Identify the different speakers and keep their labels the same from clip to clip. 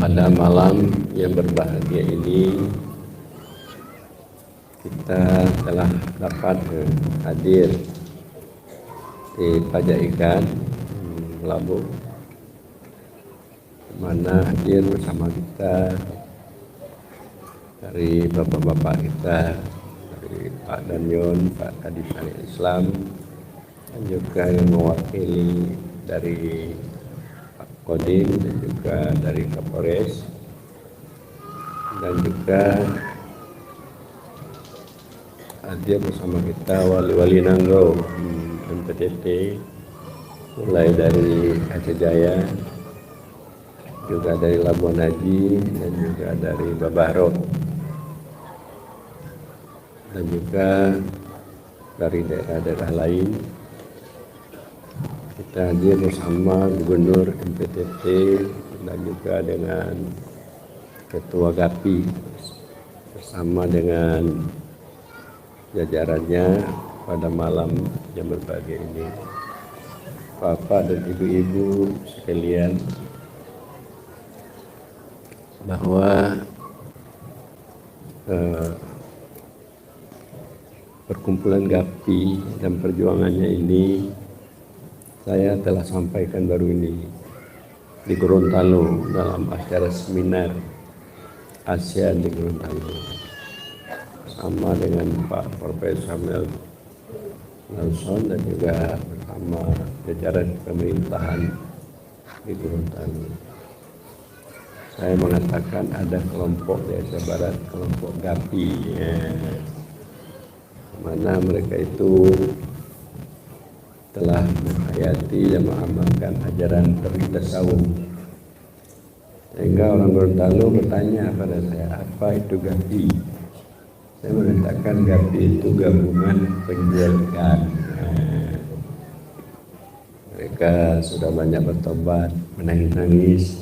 Speaker 1: Pada malam yang berbahagia ini kita telah dapat hadir di Pajak Ikan Labuh, mana hadir bersama kita dari bapak-bapak kita, dari Pak Danyon, Pak Kadis Islam, dan juga yang mewakili dari Pak Kodim dan juga dari Kapolres, dan juga hadir bersama kita wali-wali Nangro MPTT, mulai dari Aceh Jaya, juga dari Labuan Haji, dan juga dari Babaro, dan juga dari daerah-daerah lain. Kita hadir bersama Gubernur MPTT dan juga dengan Ketua GAPI bersama dengan jajarannya pada malam yang berbahagia ini. Bapak dan ibu-ibu sekalian, bahwa perkumpulan GAPI dan perjuangannya ini saya telah sampaikan baru ini di Gorontalo dalam acara seminar ASEAN di Gorontalo bersama dengan Pak Profesor Nelson dan juga bersama jajaran pemerintahan di Gorontalo. Saya mengatakan ada kelompok di Aceh Barat, kelompok GAPI, mana mereka itu telah menghayati dan mengamalkan ajaran tauhid tasawuf. Sehingga orang Gorontalo bertanya pada saya, apa itu GAPI? Saya mengatakan GAPI itu gabungan penjual ikan. Mereka sudah banyak bertobat, menangis-nangis.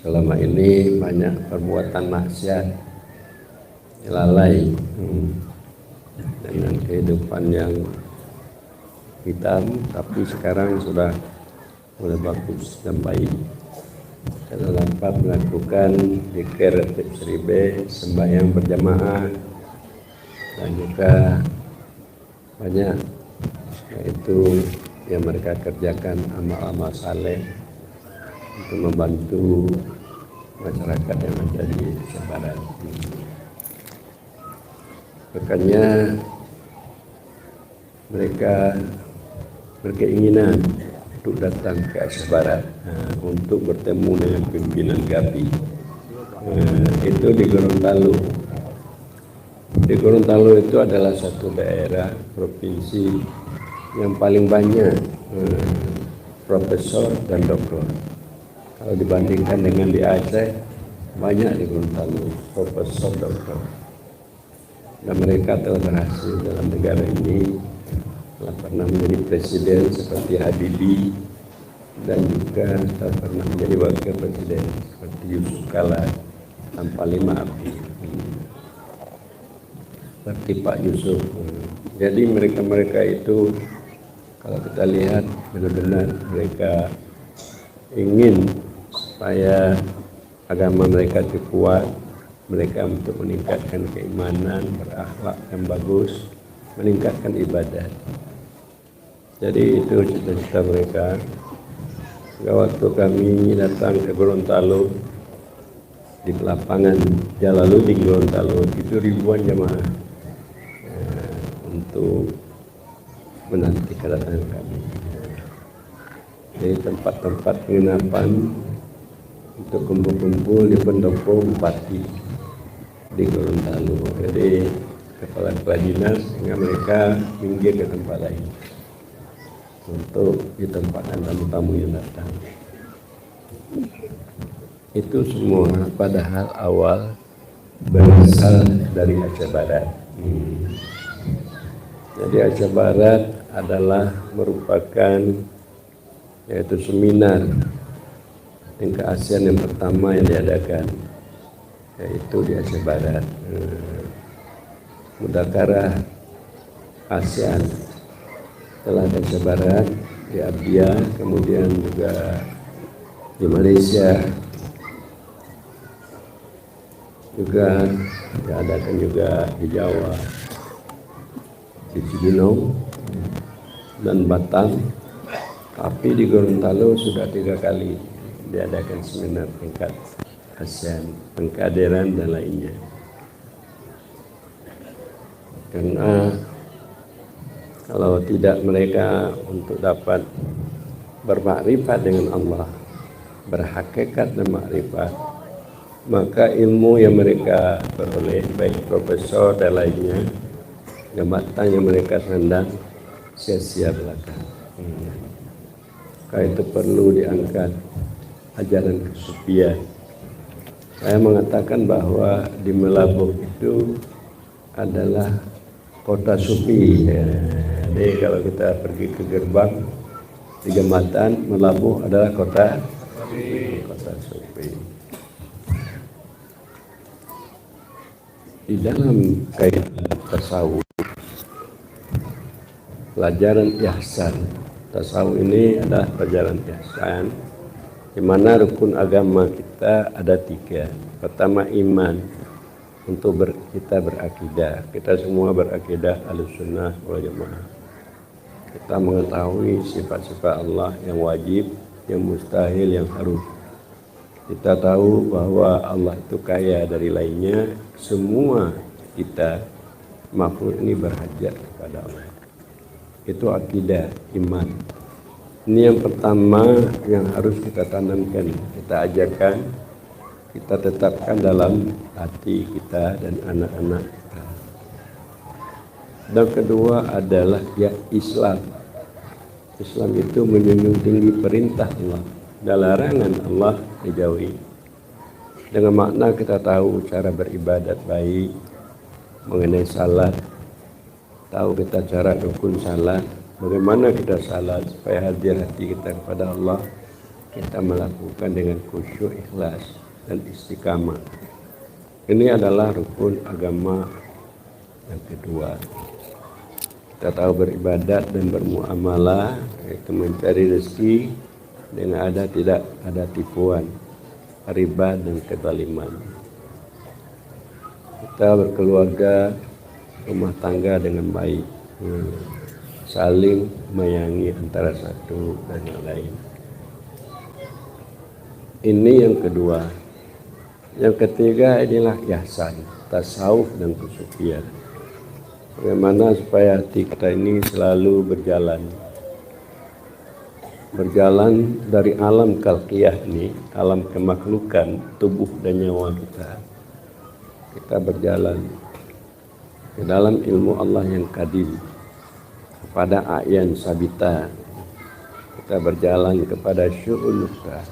Speaker 1: Selama ini banyak perbuatan maksiat, lalai dengan kehidupan yang hitam, tapi sekarang sudah mulai bagus dan baik. Kita dapat melakukan zikir seribe, sembahyang berjamaah, dan juga banyak yaitu yang mereka kerjakan amal-amal saleh untuk membantu masyarakat yang ada di Aceh Barat. Makanya mereka berkeinginan untuk datang ke Aceh Barat untuk bertemu dengan pimpinan GAPI. Itu di Gorontalo. Di Gorontalo itu adalah satu daerah provinsi yang paling banyak profesor dan doktor. Kalau dibandingkan dengan di Aceh, banyak di Gorontalo profesor doktor. Dan mereka telah berhasil dalam negara ini, telah pernah menjadi presiden seperti Habibie, dan juga telah pernah menjadi wakil presiden seperti Yusuf Kala dan Panglima ABRI seperti Pak Yusuf. Jadi mereka itu kalau kita lihat benar-benar mereka ingin supaya agama mereka itu kuat, mereka untuk meningkatkan keimanan, berakhlak yang bagus, meningkatkan ibadah. Jadi itu cita-cita mereka. Waktu kami datang ke Gorontalo, di lapangan Jalaluddin Gorontalo, itu ribuan jemaah untuk menanti kedatangan kami. Jadi tempat-tempat penginapan untuk kumpul-kumpul di pendopo bupati di Gorontalo. Jadi kepala dinas sehingga mereka minggir ke tempat lain untuk ditempatkan tamu-tamu yang datang. Itu semua padahal awal berasal dari Aceh Barat. Jadi Aceh Barat adalah merupakan yaitu seminar tingkat ASEAN yang pertama yang diadakan, yaitu di Aceh Barat. Mudzakarah ASEAN telah di Aceh Barat, di Abia, kemudian juga di Malaysia juga diadakan juga di Jawa, di Cibinong dan Batam, tapi di Gorontalo sudah 3 kali diadakan seminar tingkat ASEAN, pengkaderan dan lainnya. Karena kalau tidak mereka untuk dapat bermakrifat dengan Allah, berhakikat dan makrifat, maka ilmu yang mereka peroleh, baik profesor dan lainnya, jabatan yang mereka sandang, sia-sia belaka. Maka itu perlu diangkat ajaran kesufian. Saya mengatakan bahwa di Melabuh itu adalah kota sufi. Jadi kalau kita pergi ke gerbang di jembatan Melabuh adalah kota sufi. Di dalam kaitan tasawuf, pelajaran ihsan. Tasawuf ini adalah pelajaran ihsan, di mana rukun agama kita ada 3. Pertama iman, untuk kita berakidah. Kita semua berakidah Ahlussunnah wal Jamaah. Kita mengetahui sifat-sifat Allah yang wajib, yang mustahil, yang harus. Kita tahu bahwa Allah itu kaya dari lainnya. Semua kita makhluk ini berhajat kepada Allah. Itu akidah, iman. Ini yang pertama yang harus kita tanamkan, kita ajarkan, kita tetapkan dalam hati kita dan anak-anak kita. Dan kedua adalah Islam. Islam itu menjunjung tinggi perintah Allah dan larangan Allah dijauhi. Dengan makna kita tahu cara beribadat baik, mengenai salat, tahu kita cara rukun salat, bagaimana kita salat supaya hadir hati kita kepada Allah, kita melakukan dengan khusyuk, ikhlas dan istiqamah. Ini adalah rukun agama yang kedua. Kita tahu beribadat dan bermuamalah, yaitu mencari rezeki dengan tidak ada tipuan, riba dan kezaliman. Kita berkeluarga, rumah tangga dengan baik, saling menyayangi antara satu dan yang lain. Ini yang kedua. Yang ketiga inilah ihsan, tasawuf dan kesufian. Bagaimana supaya hati kita ini selalu berjalan dari alam khalqiyah ini, alam kemakhlukan, tubuh dan nyawa kita. Kita berjalan ke dalam ilmu Allah yang kadim, kepada a'yan sabita. Kita berjalan kepada syu'un nuqah.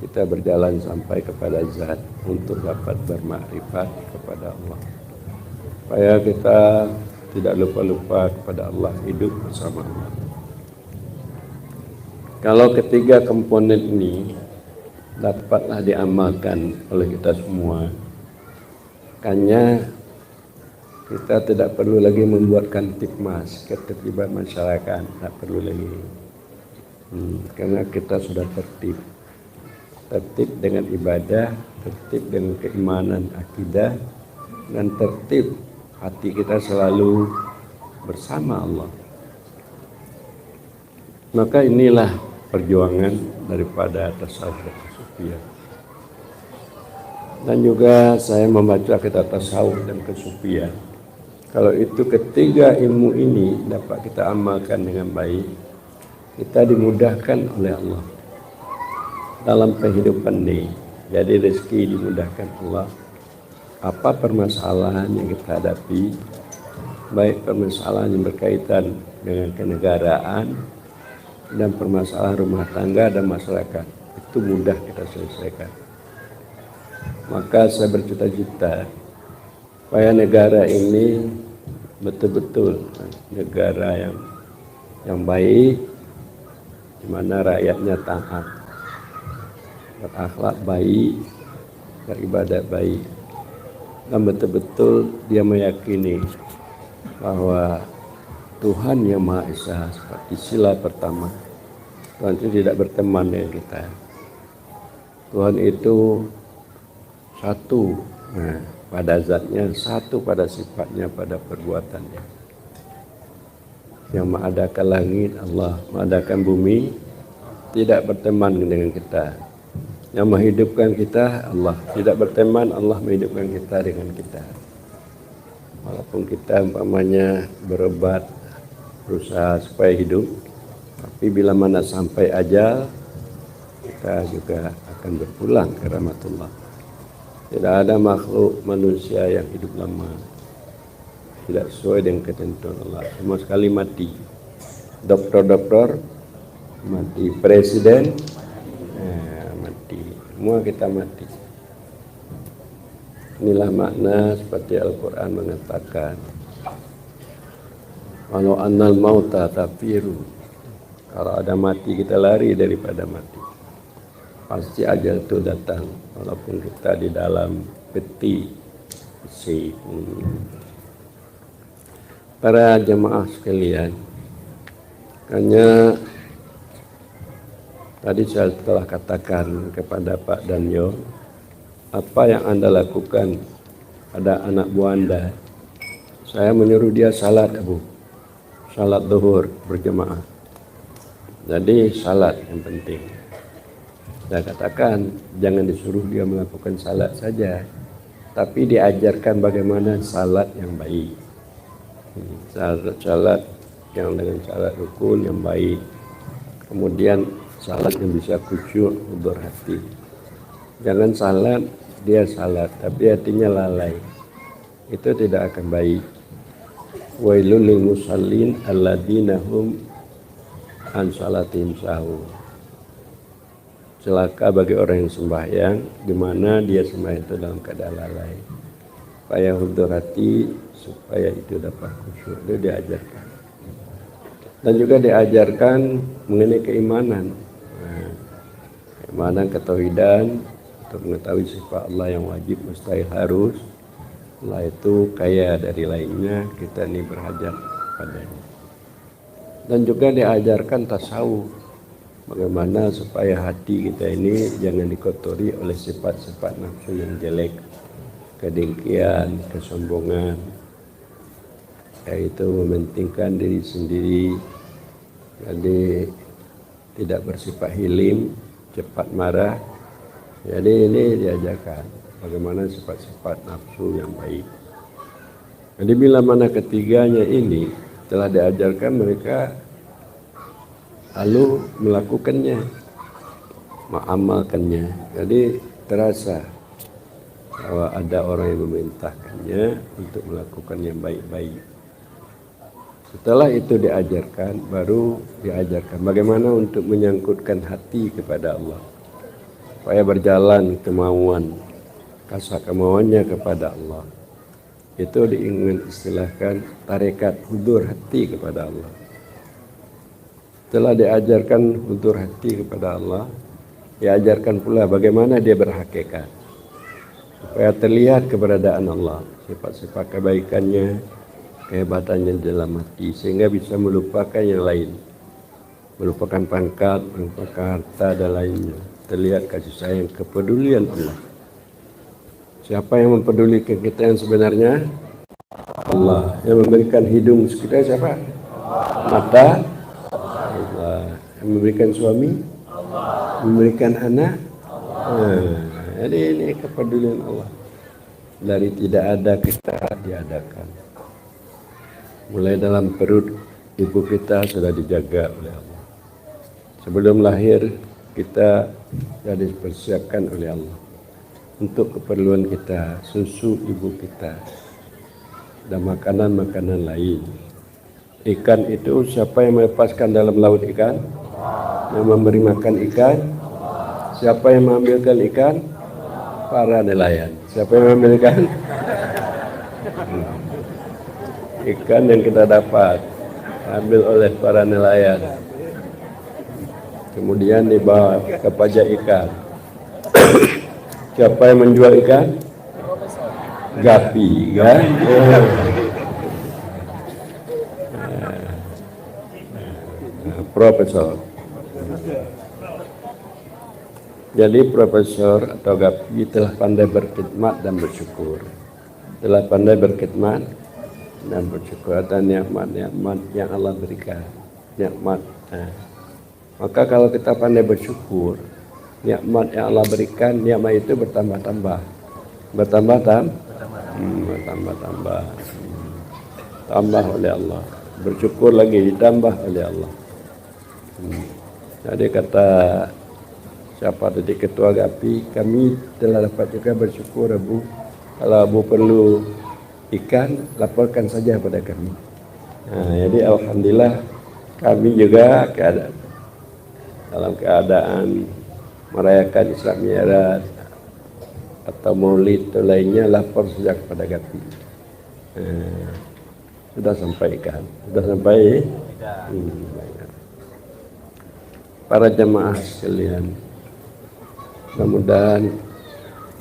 Speaker 1: Kita berjalan sampai kepada zat untuk dapat bermakrifat kepada Allah. Supaya kita tidak lupa-lupa kepada Allah, hidup bersama Allah. Kalau ketiga komponen ini dapatlah diamalkan oleh kita semua, makanya kita tidak perlu lagi membuatkan tipmas, ketertiban masyarakat, tak perlu lagi. Karena kita sudah tertib dengan ibadah, tertib dengan keimanan akidah, dan tertib hati kita selalu bersama Allah. Maka inilah perjuangan daripada tasawuf kesufian. Dan juga saya membaca kitab tasawuf dan kesufian. Kalau itu ketiga ilmu ini dapat kita amalkan dengan baik, kita dimudahkan oleh Allah dalam kehidupan ini. Jadi rezeki dimudahkan Allah. Apa permasalahan yang kita hadapi, baik permasalahan yang berkaitan dengan kenegaraan dan permasalahan rumah tangga dan masyarakat, itu mudah kita selesaikan. Maka saya bercita-cita supaya negara ini betul-betul negara yang baik, di mana rakyatnya taat, berakhlak baik, beribadat baik, dan betul-betul dia meyakini bahwa Tuhan yang Maha Esa, seperti sila pertama, Tuhan itu tidak berteman dengan kita. Tuhan itu satu, pada zatnya, satu pada sifatnya, pada perbuatannya. Yang mengadakan langit Allah, mengadakan bumi, tidak berteman dengan kita. Yang menghidupkan kita Allah, tidak berteman Allah menghidupkan kita dengan kita. Walaupun kita umpamanya berobat, berusaha supaya hidup, tapi bila mana sampai ajal, kita juga akan berpulang ke rahmatullah. Tidak ada makhluk manusia yang hidup lama, tidak sesuai dengan ketentuan Allah. Semua sekali mati. Dokter mati, presiden mati, semua kita mati. Inilah makna seperti Al-Quran mengatakan, walau annal mauta tafiru, kalau ada mati kita lari daripada mati. Pasti ajal itu datang, walaupun kita di dalam peti besi. Para jemaah sekalian, hanya tadi saya telah katakan kepada Pak Danyo, apa yang Anda lakukan pada anak buah Anda? Saya menyuruh dia salat, salat zuhur berjemaah. Jadi salat yang penting. Saya katakan jangan disuruh dia melakukan salat saja, tapi diajarkan bagaimana salat yang baik. Salat yang dengan salat rukun yang baik. Kemudian salat yang bisa khusyuk, hudur hati. Jangan salat, dia salat tapi hatinya lalai. Itu tidak akan baik. Wailul lil musallin alladzina hum an salatihim sahun. Celaka bagi orang yang sembahyang di mana dia sembahyang itu dalam keadaan lalai. Supaya hudur hati, supaya itu dapat khusyuk, itu diajarkan. Dan juga diajarkan mengenai keimanan. Keimanan ketauhidan, untuk mengetahui sifat Allah yang wajib, mustahil, harus. Setelah itu kaya dari lainnya, kita ini berhajat padanya. Dan juga diajarkan tasawuf, bagaimana supaya hati kita ini jangan dikotori oleh sifat-sifat nafsu yang jelek, kedengkian, kesombongan, yaitu mementingkan diri sendiri, jadi tidak bersifat hilim, cepat marah. Jadi ini diajarkan bagaimana sifat-sifat nafsu yang baik. Jadi bila mana ketiganya ini telah diajarkan, mereka lalu melakukannya, mengamalkannya. Jadi terasa bahwa ada orang yang memerintahkannya untuk melakukan yang baik-baik. Setelah itu diajarkan, baru diajarkan bagaimana untuk menyangkutkan hati kepada Allah, supaya berjalan kemauan, kasar kemauannya kepada Allah. Itu diingin istilahkan tarekat hudur hati kepada Allah. Setelah diajarkan hudur hati kepada Allah, diajarkan pula bagaimana dia berhakikat, supaya terlihat keberadaan Allah, sifat-sifat kebaikannya, kehebatannya dalam hati, sehingga bisa melupakan yang lain, melupakan pangkat, melupakan harta dan lainnya. Terlihat kasih sayang, kepedulian Allah. Siapa yang mempedulikan kita yang sebenarnya? Allah. Yang memberikan hidung kita siapa? Mata? Allah. Yang memberikan suami? Memberikan anak? Jadi ini kepedulian Allah. Dari tidak ada kita diadakan. Mulai dalam perut ibu kita sudah dijaga oleh Allah. Sebelum lahir kita sudah dipersiapkan oleh Allah untuk keperluan kita, susu ibu kita dan makanan-makanan lain. Ikan itu siapa yang melepaskan dalam laut ikan? Yang memberi makan ikan? Siapa yang mengambilkan ikan? Para nelayan. Siapa yang mengambilkan? Ikan yang kita dapat ambil oleh para nelayan, kemudian dibawa ke pajak ikan. Siapa yang menjual ikan? Gapi, kan? Profesor. Jadi Profesor atau Gapi telah pandai berkhidmat dan bersyukur. Telah pandai berkhidmat dan bersyukur atas nikmat-nikmat yang Allah berikan. Nikmat. Maka kalau kita pandai bersyukur, nikmat yang Allah berikan, nikmat itu bertambah-tambah. Bertambah-tambah. Tambah oleh Allah. Bersyukur lagi ditambah oleh Allah. Jadi kata siapa tadi ketua Gapi, kami telah dapat juga bersyukur Abu. Kalau Abu perlu ikan, laporkan saja pada kami. Jadi alhamdulillah kami juga dalam keadaan merayakan Isra Mi'raj atau Maulid atau lainnya, lapor saja kepada Gapi. Sudah sampaikan, sudah sampai. Para jemaah sekalian, mudah-mudahan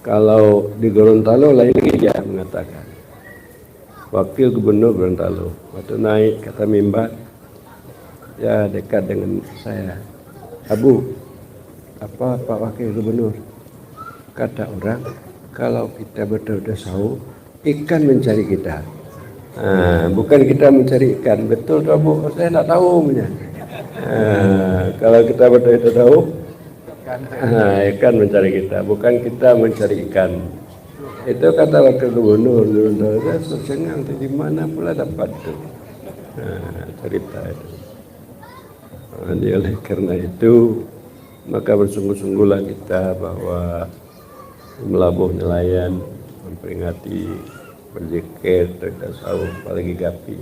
Speaker 1: kalau di Gorontalo lain lagi dia mengatakan, Wakil Gubernur Gorontalo waktu naik kata mimbar, ya dekat dengan saya, Abu, apa Pak Wakil Gubernur, kata orang kalau kita bertasawuf ikan mencari kita, bukan kita mencari ikan. Betul tuh Abu, saya tidak tahu punya. Kalau kita bertasawuf ikan mencari kita, bukan kita mencari ikan. Itu kata Wakil Gubernur Gorontalo. Senang di mana pula dapat itu cerita itu. Jadi oleh karena itu maka bersungguh-sungguhlah kita bahwa melabuh nelayan memperingati berzikir tasawuf apalagi Gapi.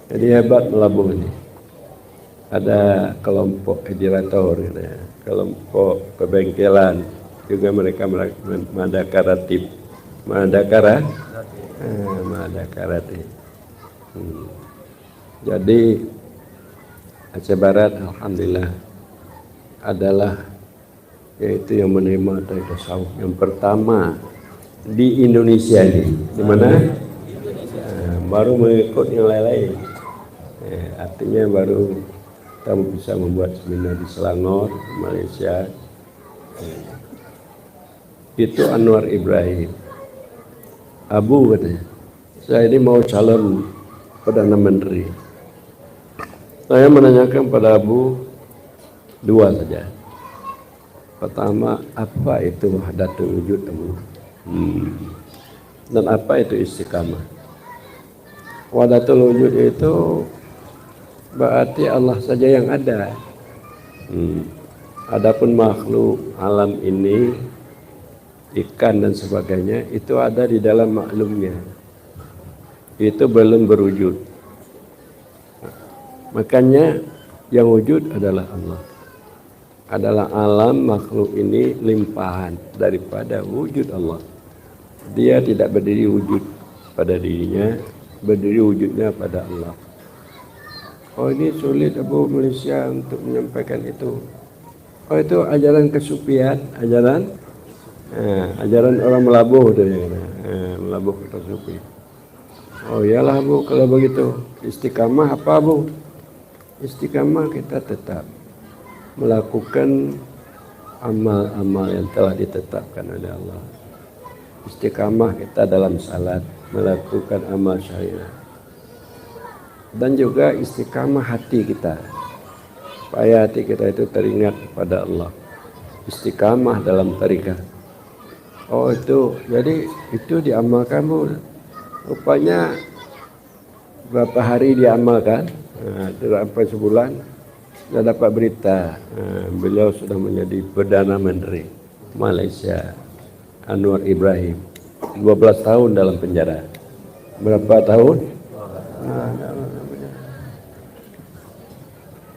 Speaker 1: Jadi hebat melabuh ini. Ada kelompok hidirator, kelompok pebengkelan, juga mereka madakaratif, madakaratif. Jadi Aceh Barat alhamdulillah adalah yaitu yang menerima tasawuf yang pertama di Indonesia ini. Di mana? Baru mengikut yang lain-lain. Artinya baru kamu bisa membuat seminar di Selangor, Malaysia. Itu Anwar Ibrahim. Abu katanya, saya ini mau calon Perdana Menteri. Saya menanyakan pada Abu dua saja. Pertama, apa itu wahdatul wujud Abu? Dan apa itu istiqamah? Wahdatul wujud itu berarti Allah saja yang ada. Adapun makhluk alam ini, ikan dan sebagainya, itu ada di dalam maklumnya. Itu belum berwujud. Makanya yang wujud adalah Allah. Adalah alam makhluk ini limpahan daripada wujud Allah. Dia tidak berdiri wujud pada dirinya, berdiri wujudnya pada Allah. Oh ini sulit Abu Malaysia untuk menyampaikan itu. Oh itu ajaran kesupian, ajaran orang melabuh tu melabuh ke sufi. Oh iyalah Bu, kalau begitu istiqamah apa Bu? Istiqamah kita tetap melakukan amal-amal yang telah ditetapkan oleh Allah. Istiqamah kita dalam salat, melakukan amal syariat. Dan juga istiqamah hati kita, supaya hati kita itu teringat kepada Allah. Istiqamah dalam tarikat. Oh itu, jadi itu diamalkan Bu. Rupanya berapa hari diamalkan, tidak sampai sebulan, sudah dapat berita, beliau sudah menjadi Perdana Menteri Malaysia, Anwar Ibrahim. 12 tahun dalam penjara. Berapa tahun?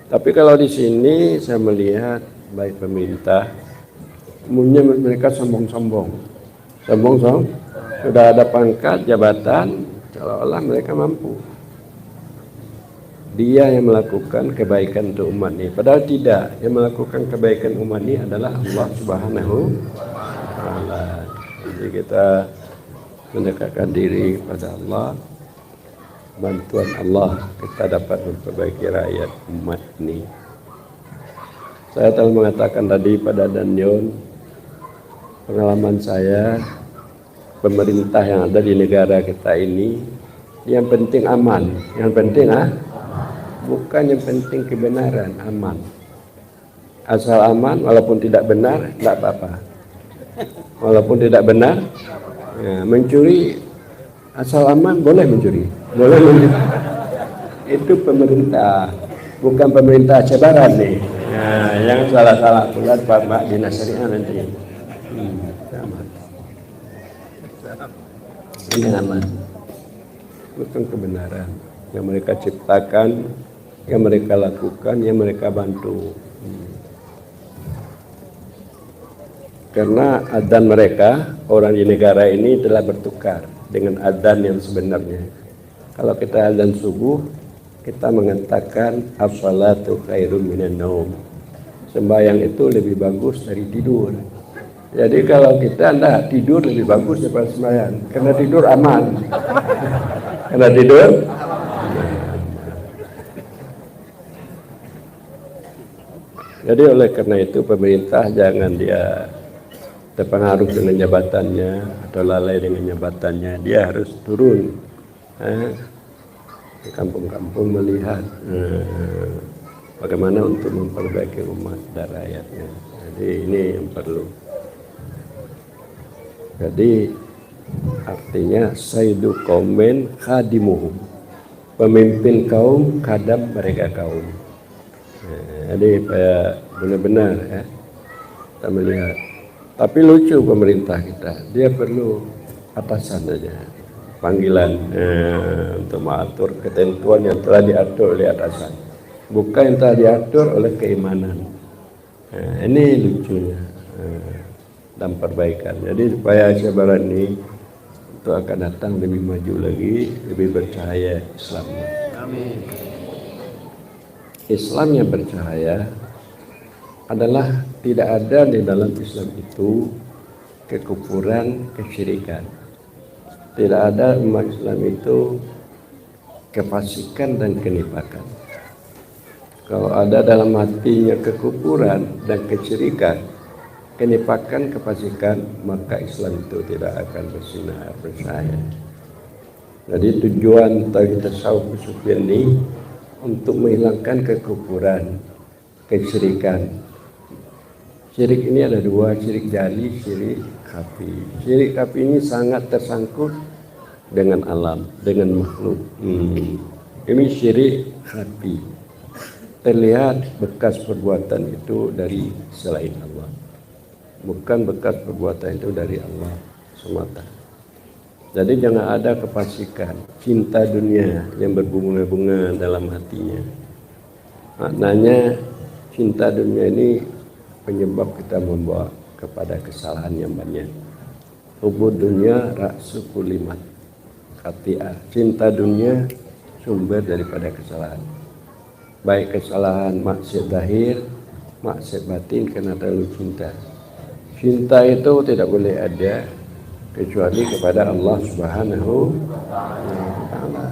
Speaker 1: Tapi kalau di sini saya melihat baik pemerintah, umumnya mereka sombong-sombong, sudah ada pangkat jabatan, seolah-olah mereka mampu. Dia yang melakukan kebaikan untuk umat ini, padahal tidak. Yang melakukan kebaikan umat ini adalah Allah Subhanahu wa Ta'ala. Jadi kita mendekatkan diri pada Allah. Bantuan Allah kita dapat memperbaiki rakyat umat ini. Saya telah mengatakan tadi pada Danyon, pengalaman saya, pemerintah yang ada di negara kita ini, yang penting aman, yang penting bukan yang penting kebenaran, aman. Asal aman, walaupun tidak benar, tidak apa-apa. Walaupun tidak benar, ya, mencuri asal aman boleh mencuri, boleh mencuri. Itu pemerintah, bukan pemerintah Aceh Barat nih. Nah, yang salah-salah pula Pak Mak Dinas Syariah nanti. Aman. Ini aman. Bukan kebenaran yang mereka ciptakan, yang mereka lakukan, yang mereka bantu. Karena adzan mereka, orang di negara ini telah bertukar dengan adzan yang sebenarnya. Kalau kita adzan subuh, kita mengatakan as-salatu khairum minan naum. Sembahyang itu lebih bagus dari tidur. Jadi kalau kita tidur lebih bagus daripada sembahyang, karena tidur aman. Karena tidur jadi oleh karena itu pemerintah jangan dia terpengaruh dengan jabatannya atau lalai dengan jabatannya. Dia harus turun ke kampung-kampung melihat bagaimana untuk memperbaiki umat dan rakyatnya. Jadi ini yang perlu. Jadi artinya sayyidu qaumin khadimuhum, pemimpin kaum khadam mereka kaum. Jadi benar-benar kita melihat. Tapi lucu pemerintah kita, dia perlu atasan saja, panggilan untuk mengatur ketentuan yang telah diatur oleh atasan, bukan yang telah diatur oleh keimanan. Ini lucunya dan perbaikan. Jadi supaya Aceh Barat ini untuk akan datang lebih maju lagi, lebih bercahaya Islamnya. Amin. Islam yang bercahaya adalah tidak ada di dalam Islam itu kekufuran, kesyirikan. Tidak ada umat Islam itu kefasikan dan kenifakan. Kalau ada dalam hatinya kekufuran dan kesyirikan, kenifakan, kefasikan, maka Islam itu tidak akan bersinar, bercahaya. Jadi tujuan tauhid tasawuf sufian ini untuk menghilangkan kekufuran, kesyirikan. Syirik ini ada dua, syirik jali, syirik khafi. Syirik khafi ini sangat tersangkut dengan alam, dengan makhluk. Ini syirik khafi. Terlihat bekas perbuatan itu dari selain Allah. Bukan bekas perbuatan itu dari Allah semata. Jadi jangan ada kefasikan, cinta dunia yang berbunga-bunga dalam hatinya. Maknanya cinta dunia ini penyebab kita membawa kepada kesalahan yang banyak. Hubud dunia ra'su kulimat khati'ah. Cinta dunia sumber daripada kesalahan. Baik kesalahan maksiat zahir, maksiat batin karena terlalu cinta. Cinta itu tidak boleh ada kecuali kepada Allah Subhanahu wa Ta'ala.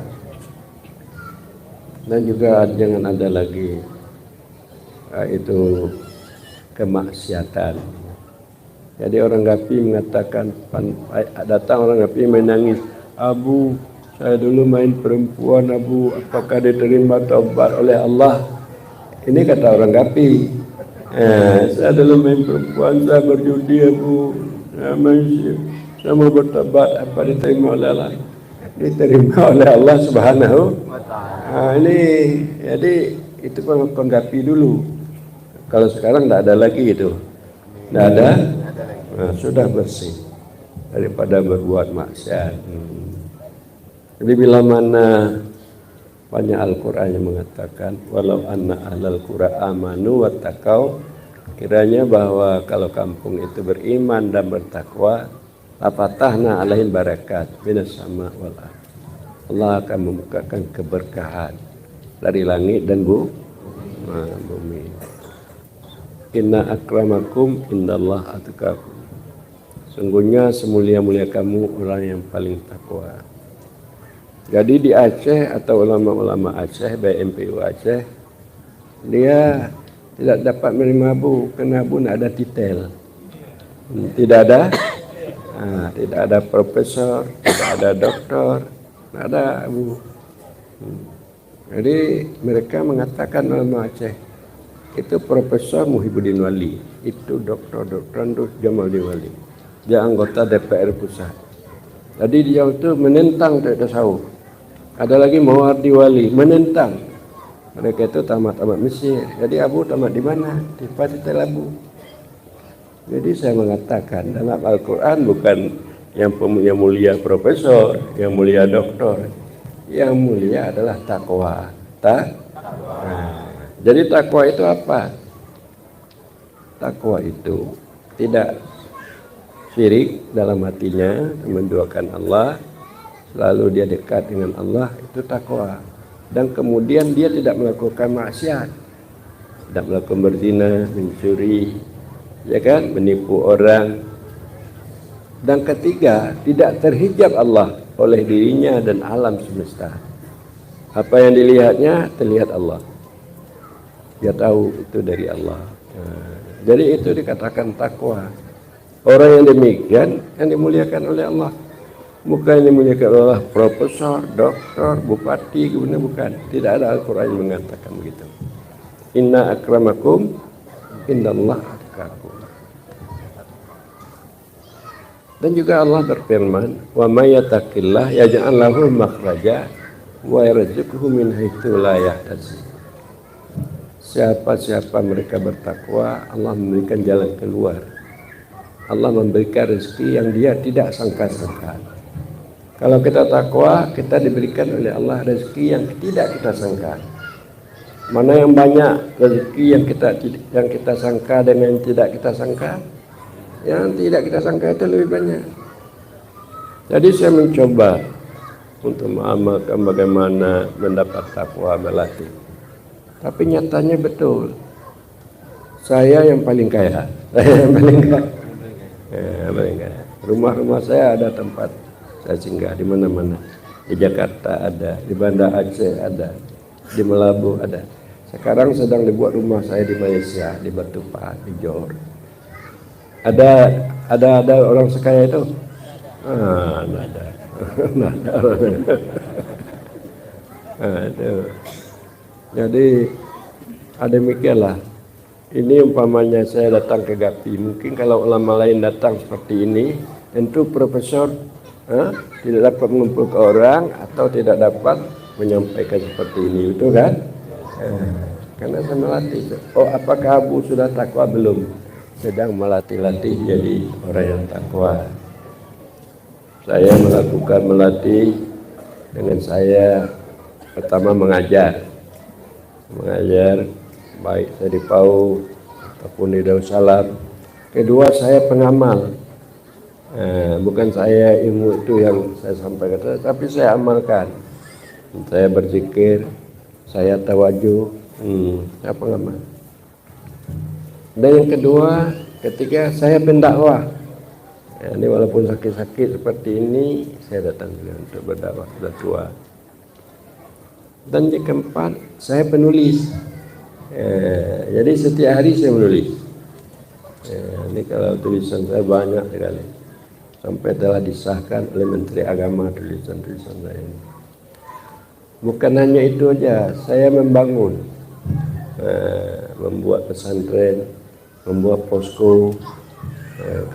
Speaker 1: Dan juga jangan ada lagi itu kemaksiatan. Jadi orang Gapi mengatakan, datang orang Gapi menangis, Abu, saya dulu main perempuan, Abu, apakah diterima taubat oleh Allah? Ini kata orang Gapi. Saya dulu main perempuan, saya berjudi, Abu, saya mau bertobat, apa diterima oleh Allah? Diterima oleh Allah Subhanahu wa Ta'ala. Ini jadi itu penggapi dulu. Kalau sekarang tidak ada lagi itu, tidak ada, sudah bersih daripada berbuat maksiat. Jadi bila mana banyak Al-Quran yang mengatakan, walau anna ahlal qura amanu wattaqau, kiranya bahwa kalau kampung itu beriman dan bertakwa, lafatahna alaihim barakat minas sama wal ardh. Allah akan membukakan keberkahan dari langit dan bumi. Inna akramakum indallah atqakum. Sungguhnya semulia-mulia kamu orang yang paling takwa. Jadi di Aceh atau ulama-ulama Aceh, baik MPU Aceh, dia tidak dapat menerima abu, karena abu tidak ada titel, tidak ada, tidak ada profesor, tidak ada doktor, tidak ada abu. Jadi mereka mengatakan nama Aceh itu Profesor Muhyiddin Wali, itu Dr. Andus Jamaluddin Wali, dia anggota DPR pusat. Jadi dia itu menentang tasawuf. Ada lagi Mawardi Wali menentang. Mereka itu tamat Mesir. Jadi abu tamat di mana? Di Patitel Abu. Jadi saya mengatakan dalam Al-Quran bukan yang mulia profesor, yang mulia doktor. Yang mulia adalah takwa. Jadi takwa itu apa? Takwa itu tidak syirik dalam hatinya, menduakan Allah, selalu dia dekat dengan Allah, itu takwa. Dan kemudian dia tidak melakukan maksiat, tidak melakukan berzina, mencuri, ya kan, menipu orang. Dan ketiga, tidak terhijab Allah oleh dirinya dan alam semesta. Apa yang dilihatnya terlihat Allah. Dia tahu itu dari Allah. Jadi itu dikatakan takwa. Orang yang demikian yang dimuliakan oleh Allah. Bukan yang dimuliakan oleh Allah profesor, doktor, bupati, gubernur, bukan. Tidak ada Al-Quran yang mengatakan begitu. Inna akramakum indallah atqakum. Dan juga Allah berfirman, wa may yattaqillah yaj'al lahu makhraja wa yarzuqhu min haitsu la yahtasib. Siapa mereka bertakwa, Allah memberikan jalan keluar. Allah memberikan rezeki yang dia tidak sangka-sangka. Kalau kita takwa, kita diberikan oleh Allah rezeki yang tidak kita sangka. Mana yang banyak rezeki yang kita sangka dengan yang tidak kita sangka? Yang tidak kita sangka itu lebih banyak. Jadi saya mencoba untuk mengamalkan bagaimana mendapat takwa melatih. Tapi nyatanya betul, saya yang paling kaya. Saya yang paling kaya. Rumah-rumah saya ada tempat saya singgah di mana-mana. Di Jakarta ada, di Banda Aceh ada, di Melabu ada. Sekarang sedang dibuat rumah saya di Malaysia, di Batu Pahat, di Johor. Ada orang sekaya itu? Nggak ada. Jadi demikianlah. Ini umpamanya saya datang ke GAPI. Mungkin kalau ulama lain datang seperti ini, tentu profesor tidak dapat mengumpulkan orang atau tidak dapat menyampaikan seperti ini, itu kan? Karena saya melatih. Oh, apakah Abu sudah takwa belum? Sedang melatih jadi orang yang takwa. Saya melatih dengan saya pertama mengajar baik saya di PAU ataupun di Darussalam. Kedua saya pengamal. Bukan saya ilmu itu yang saya sampaikan, tapi saya amalkan. Saya berzikir, saya tawajuh, saya pengamal. Dan yang kedua, ketika saya pendakwah, ini walaupun sakit-sakit seperti ini, saya datang untuk berdakwah, sudah tua. Dan yang keempat, saya penulis. Jadi setiap hari saya menulis. Ini kalau tulisan saya banyak sekali, sampai telah disahkan oleh Menteri Agama tulisan-tulisan saya ini. Bukan hanya itu aja, saya membangun, membuat pesantren, membuat posko.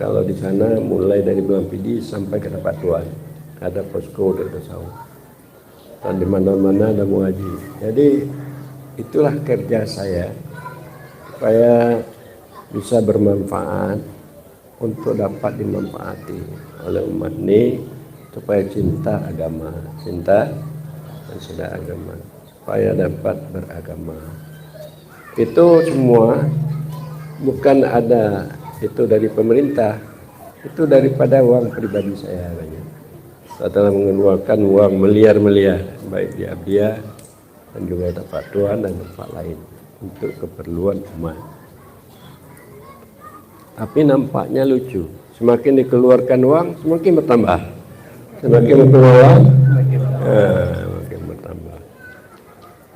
Speaker 1: Kalau di sana mulai dari Bulan Pidi sampai ke tempat Tuan ada posko dari tasawuf. Dan di mana-mana ada muaji. Jadi itulah kerja saya supaya bisa bermanfaat untuk dapat dimanfaati oleh umat ini, supaya cinta agama, cinta dan cinta agama, supaya dapat beragama. Itu semua bukan ada itu dari pemerintah, itu daripada uang pribadi saya banyak. Saya telah mengeluarkan uang miliar-miliar, baik di Abdiya dan juga tempat Tuhan dan tempat lain untuk keperluan umat. Tapi nampaknya lucu, semakin dikeluarkan uang semakin bertambah, semakin bertambah, makin bertambah.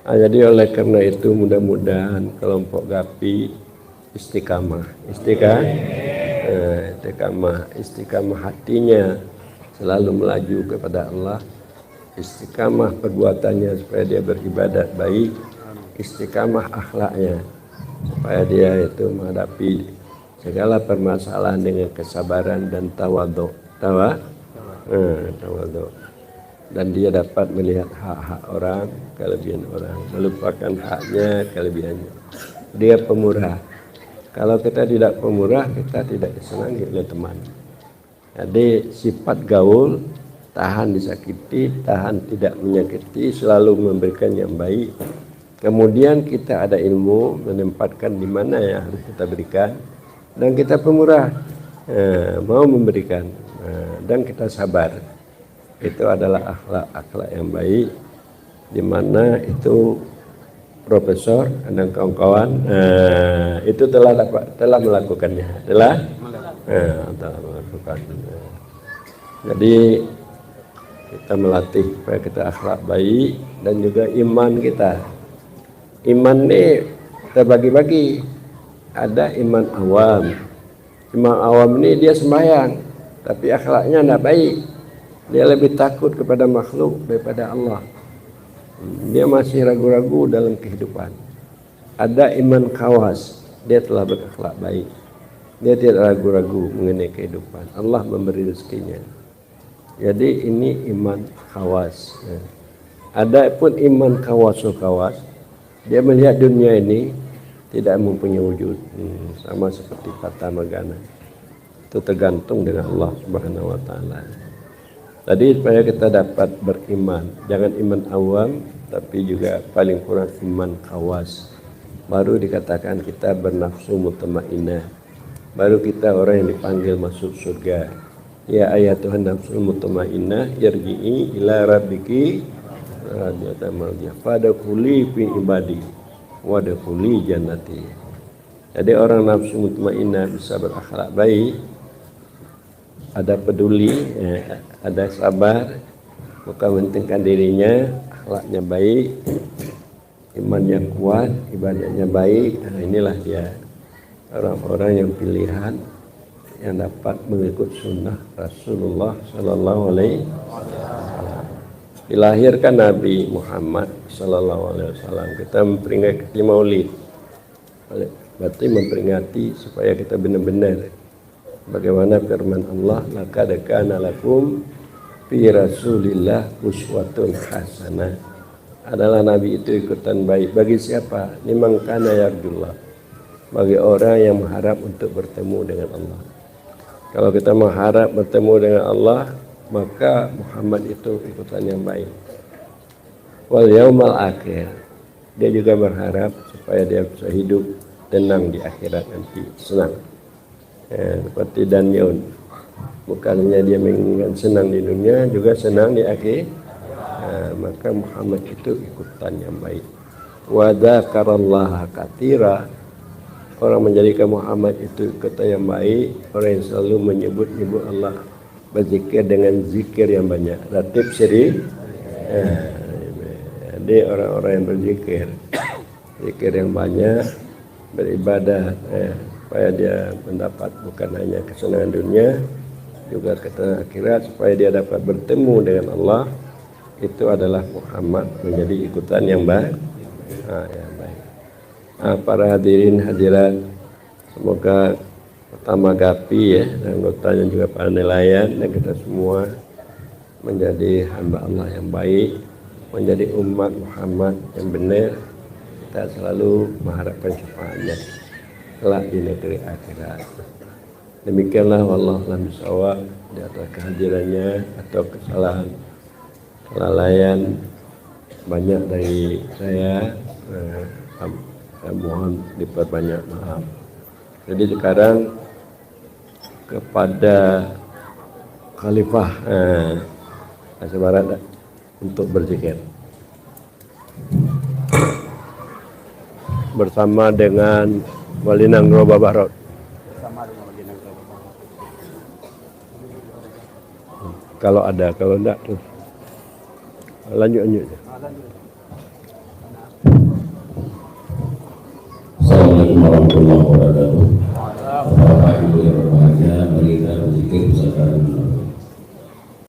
Speaker 1: Jadi oleh karena itu mudah-mudahan kelompok GAPI istiqamah, istiqamah hatinya selalu melaju kepada Allah, istiqamah perbuatannya supaya dia beribadat baik, istiqamah akhlaknya supaya dia itu menghadapi segala permasalahan dengan kesabaran dan tawadhu. Dan dia dapat melihat hak-hak orang, kelebihan orang, melupakan haknya, kelebihannya. Dia pemurah. Kalau kita tidak pemurah, kita tidak disenangi oleh teman. Jadi sifat gaul, tahan disakiti, tahan tidak menyakiti, selalu memberikan yang baik. Kemudian kita ada ilmu, menempatkan di mana yang harus kita berikan, dan kita pemurah, mau memberikan, dan kita sabar. Itu adalah akhlak yang baik, di mana itu profesor dan kawan-kawan itu telah melakukannya, telah melakukan. Jadi kita melatih supaya kita akhlak baik dan juga iman kita. Iman ini terbagi-bagi. Ada iman awam. Iman awam ini dia sembahyang, tapi akhlaknya tidak baik. Dia lebih takut kepada makhluk daripada Allah. Dia masih ragu-ragu dalam kehidupan. Ada iman khawas, dia telah berakhlak baik. Dia tidak ragu-ragu mengenai kehidupan. Allah memberi rezekinya. Jadi ini iman khawas. Ada pun iman khawas, dia melihat dunia ini tidak mempunyai wujud, sama seperti fata morgana. Itu tergantung dengan Allah Subhanahu wa taala. Tadi supaya kita dapat beriman, jangan iman awam, tapi juga paling kurang iman khawas. Baru dikatakan kita bernafsu mutmainnah. Baru kita orang yang dipanggil masuk surga. Ya ayatuhan nafsul mutmainnah, irji'i ila rabbiki radiyatan mardiyah. Fadkhuli fi ibadi wadkhuli jannati. Jadi orang nafsu mutmainnah bisa berakhlak baik, ada peduli, ada sabar, bukan mementingkan dirinya, akhlaknya baik, imannya kuat, ibadahnya baik. Nah, inilah dia orang-orang yang pilihan yang dapat mengikut sunnah Rasulullah Sallallahu Alaihi Wasallam. Dilahirkan Nabi Muhammad Sallallahu Alaihi Wasallam, kita memperingati Maulid, berarti memperingati supaya kita benar-benar bagaimana firman Allah, laqad kana lakum fi Rasulillah uswatun hasanah. Adalah Nabi itu ikutan baik bagi siapa? Liman kana yarjullah, bagi orang yang mengharap untuk bertemu dengan Allah. Kalau kita mengharap bertemu dengan Allah, maka Muhammad itu ikutan yang baik. Wal yaumal akhir, dia juga berharap supaya dia bisa hidup tenang di akhirat nanti, senang. Seperti Danyun, bukannya dia menginginkan senang di dunia, juga senang di akhir. Maka Muhammad itu ikutan yang baik. Wa dzakarallaha katsira, orang menjadikan Muhammad itu ikutan yang baik, orang yang selalu menyebut-nyebut Allah, berzikir dengan zikir yang banyak, ratib siri. Jadi orang-orang yang berzikir, zikir yang banyak, beribadah, supaya dia mendapat bukan hanya kesenangan dunia, juga kesenangan akhirat, supaya dia dapat bertemu dengan Allah. Itu adalah Muhammad menjadi ikutan yang baik. Yang baik. Para hadirin hadirat, semoga pertama GAPI ya, dan anggotanya juga para nelayan, dan kita semua menjadi hamba Allah yang baik, menjadi umat Muhammad yang benar. Kita selalu mengharapkan syafaatnya kelak di negeri akhirat. Demikianlah wallahu a'lam bishawab, di atas kehadirannya atau kesalahan kelalaian banyak dari saya, mohon diperbanyak maaf. Jadi sekarang kepada Khalifah Aceh Barat untuk berzikir bersama dengan Wali Nanggro Babarot. Kalau ada, kalau enggak tuh lanjut.
Speaker 2: warahmatullahi wabarakatuh. Bapak Ibu yang berbahagia, mari kita berzikir bersama